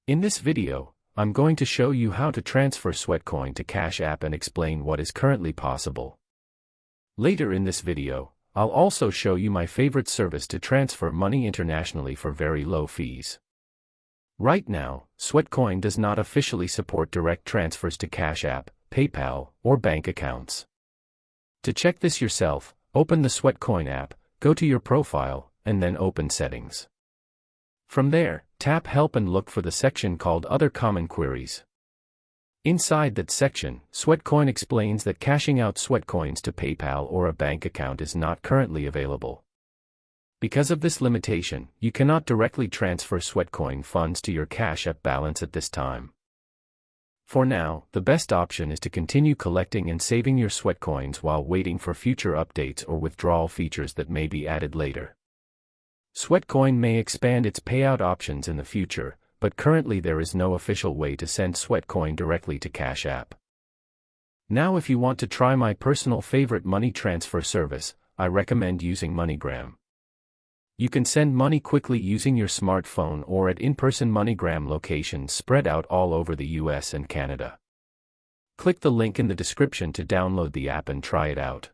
In this video, I'm going to show you how to transfer Sweatcoin to Cash App and explain what is currently possible. Later in this video, I'll also show you my favorite service to transfer money internationally for very low fees. Right now, Sweatcoin does not officially support direct transfers to Cash App, PayPal, or bank accounts. To check this yourself, open the Sweatcoin app, go to your profile, and then open Settings. From there, tap Help and look for the section called Other Common Queries. Inside that section, Sweatcoin explains that cashing out Sweatcoins to PayPal or a bank account is not currently available. Because of this limitation, you cannot directly transfer Sweatcoin funds to your Cash App balance at this time. For now, the best option is to continue collecting and saving your Sweatcoins while waiting for future updates or withdrawal features that may be added later. Sweatcoin may expand its payout options in the future, but currently there is no official way to send Sweatcoin directly to Cash App. Now if you want to try my personal favorite money transfer service, I recommend using MoneyGram. You can send money quickly using your smartphone or at in-person MoneyGram locations spread out all over the US and Canada. Click the link in the description to download the app and try it out.